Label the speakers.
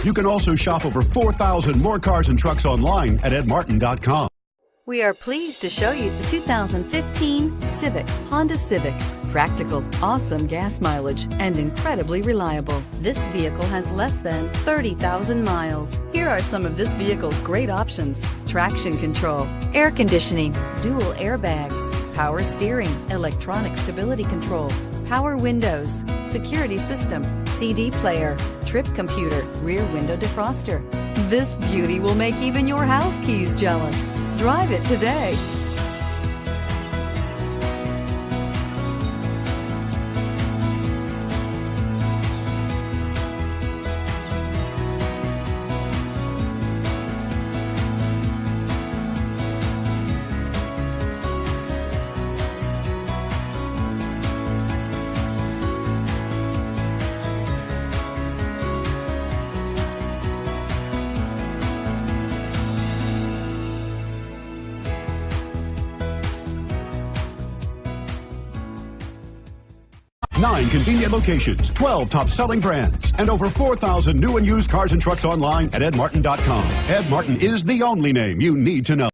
Speaker 1: You can also shop over 4,000 more cars and trucks online at edmartin.com.
Speaker 2: We are pleased to show you the 2015 Civic, Honda Civic. Practical, awesome gas mileage, and incredibly reliable. This vehicle has less than 30,000 miles. Here are some of this vehicle's great options: traction control, air conditioning, dual airbags, power steering, electronic stability control, power windows, security system, CD player, trip computer, rear window defroster. This beauty will make even your house keys jealous. Drive it today.
Speaker 1: Nine convenient locations, 12 top-selling brands, and over 4,000 new and used cars and trucks online at edmartin.com. Ed Martin is the only name you need to know.